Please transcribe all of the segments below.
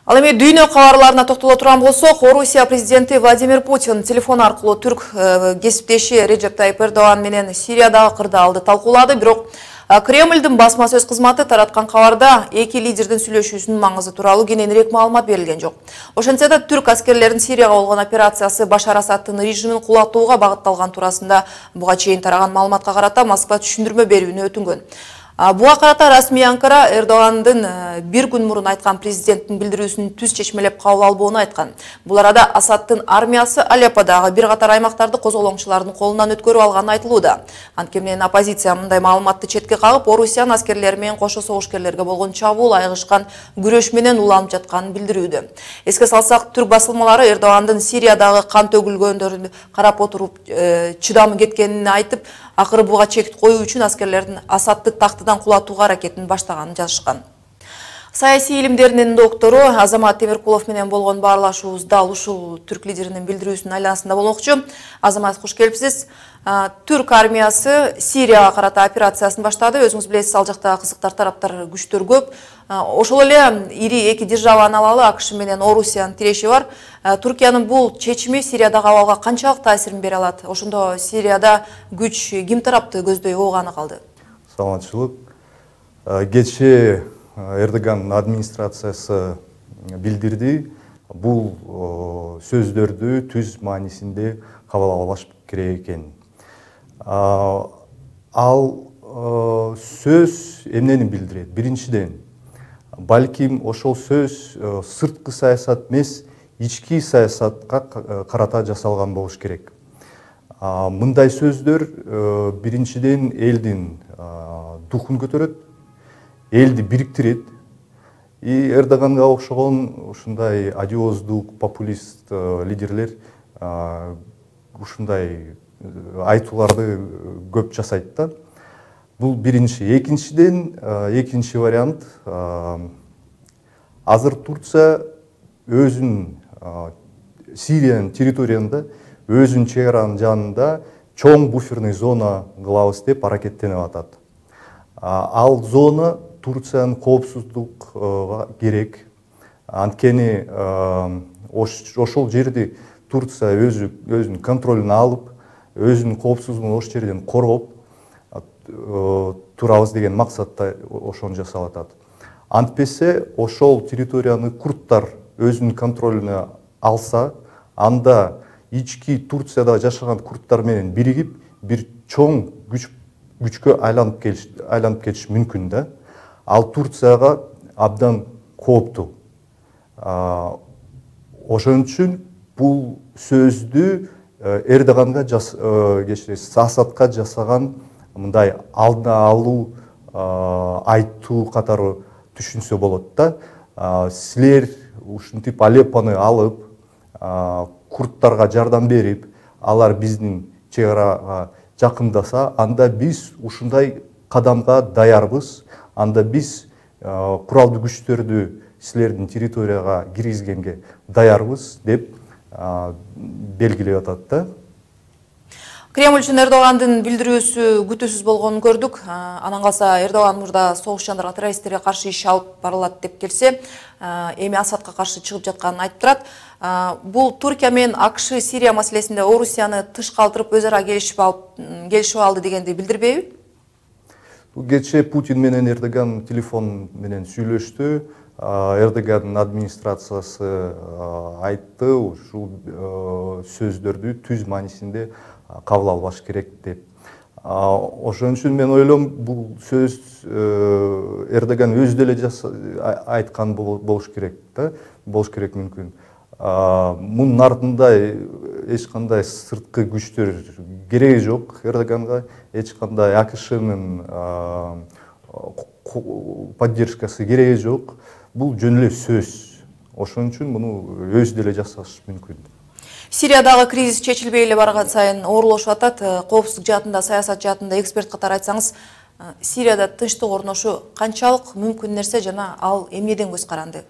Ал эми дүйнө кабарларына токтоло турган болсок, Орусия президенти Владимир Путин телефон аркылуу түрк кесиптеши Реджеп Тайип Эрдоган менен Сириядагы кырдаалды талкуулады. Бирок Кремлдин басма сөз кызматы тараткан кабарда эки лидердин сүйлөшүүсүнүн маңызы тууралуу кененирээк маалымат берилген жок. Ошентсе да түрк аскерлеринин Сирияга болгон операциясы Башар Асадтын режимин кулатууга багытталган туурасында буга чейин тараган маалыматка карата Москва түшүндүрмө берүүнү өтүнгөн. Буга карата расмий Анкара Эрдогандын бир күн мурун айткан президенттин билдирүүсүн түз чечмелеп кабыл албоону айткан. Бул арада Асадтын армиясы Алепподагы бир катар аймактарды козголоңчулардын колунан өткөрүп алганы айтылууда. Анткени оппозиция мындай маалыматты четке кагып, Орусиянын аскерлери менен кошо согушкерлерге болгон чабуул айгышкан күрөш менен уланып жатканын билдирүүдө. Эске салсак, түрк басылмалары Эрдогандын Сириядагы кан төгүлгөндөрүн карап отуруп чыдамы кеткенин айтып, акыры буга чек коюу үчүн аскерлердин Асадты тактыдан кулатууга аракетин баштаганын жазышкан. Саясий илимдеринин доктору Азамат Темиркулов менен болгон баарлашуубуз дал ушул түрк лидеринин билдирүүсүнүн айланасында болмокчу. Азамат, куш келипсиз. Түрк армиясы Сирияга карата операциясын баштады. Өзүңүз билесиз, ал жакта кызыктар тараптар күчтөр көп. Ошол эле ири эки державаны алалы, АКШ менен Орусиянын тиреши бар. Түркиянын бул чечими Сириядагы абалга канчалык таасирин бере алат? Ошондо Сирияда күч ким тарапты көздөй ооганы калды? Саламатчылык. Кечээ Эрдоган администрациясы билдирди. Бул сөздөрдү түз маанисинде кабыл албаш керек экен. Ал сөз эмнени билдирет? Биринчиден, балким ошол сөз сырткы саясат эмес, ички саясатка карата жасалган болуш керек. Мындай сөздөр биринчиден элдин духун көтөрөт, элди бириктирет. И Эрдоганга окшогон ушундай одиоздук, популист лидерлер ушундай айтууларды көп жасайт да. Бул биринчи. Экинчи вариант, азыр Турция өзүнүн Сириянын территориясында, өзүнүн чек аранын жанында чоң буферный зона кылабыз деп аракеттенип атат. Ал зона Турциянын коопсуздукка керек. Анткени ошол жерди Турция өзүнүн контролуна алып, өзүнүн коопсуздугун ошол жерден коргоп турабыз деген максатта ошону жасап атат. Антпесе ошол территорияны курдтар өзүнүн контролуна алса, анда ички Турцияда жашаган курдтар менен биригип бир чоң күчкө айланып кетиш мүмкүн да. Ал Турцияга абдан кооптуу. Ошон үчүн бул сөздү Эрдоганга Асадка жасаган мындай алдына алуу айтуу катары түшүнсө болот да. Силер ушинтип Алеппоны алып, курдтарга жардам берип, алар биздин чек арага жакындаса, анда биз ушундай кадамга даярбыз. Анда биз куралдуу күчтөрдү силердин территорияга киргизгенге даярбыз деп белгилеп атат да. Кремль үчүн Эрдогандын билдирүүсү күтүүсүз болгонун көрдүк. Анан калса Эрдоган мурда согушчандарга, террористтерге каршы иш алып барылат деп келсе, эми Асадка каршы чыгып жатканын айтып турат. Бул Туркия менен АКШ Сирия маселесинде Орусияны тыш калтырып өз ара келишип алды дегенди билдирбейби? Кечээ Путин менен Эрдоган телефон менен сүйлөштү. Эрдоганын администрациясы айтты, ушул сөздөрдү түз маанисинде кабыл албаш керек деп. Ошон үчүн мен ойлойм, бул сөз Эрдоган өзү деле айткан болуш керек да, болуш керек мүмкүн. Мунун артында эч кандай сырткы күчтөр кереги жок. Эрдоганга эч кандай АКШнын поддержкасы кереги жок. Бул жөн эле сөз. Ошон үчүн муну өзү деле жасаш мүмкүн. Сириядагы кризис чечилбей эле барган сайын оорлошуп атат. Коопсуздук жаатында, саясат жаатында эксперт катары айтсаңыз, Сирияда тынчтык орношу канчалык мүмкүн нерсе жана ал эмнеден көз каранды?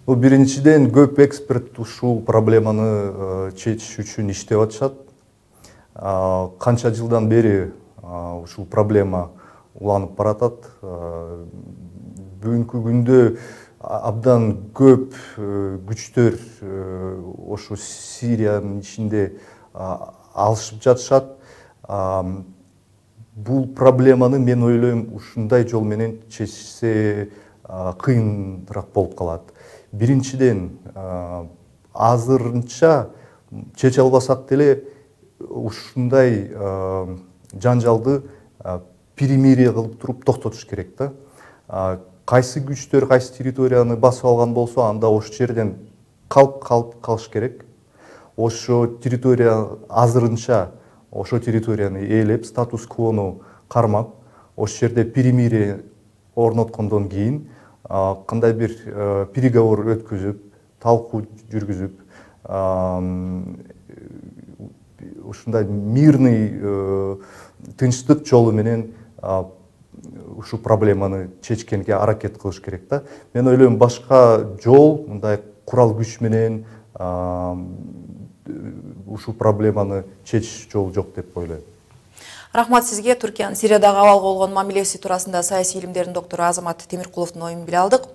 Биринчиден, көп эксперт ушул проблеманы чечиш үчүн иштеп атышат. Канча жылдан бери ушул проблема уланып баратат. Бүгүнкү күндө абдан көп күчтөр ошо Сириянын ичинде алышып жатышат. Бул проблеманы мен ойлойм ушундай жол менен чечсе кыйыныраак болуп калат. Биринчиден, азырынча чече албасак деле ушундай жанжалды перемирие кылып туруп токтотуш керек да. Кайсы күчтөр кайсы территорияны басып алган болсо, анда ошол жерден калыш керек. Ошо территория азырынча ошо территорияны ээлеп, статус-квону кармап, ошол жерде перемирие орноткондон кийин кандай бир переговор өткүзүп, талкуу жүргүзүп, ушундай мирный тынчтык жолу менен ушу проблеманы чечкенге аракет кылыш керек да. Мен ойлойм, башка жол, мындай курал күч менен ушу проблеманы чечиш жолу жок деп ойлойм. Рахмат сизге. Түркиянын Сириядагы абалга болгон мамилеси туурасында саясий илимдердин доктору Азамат Темиркуловдун оюн биле алдык.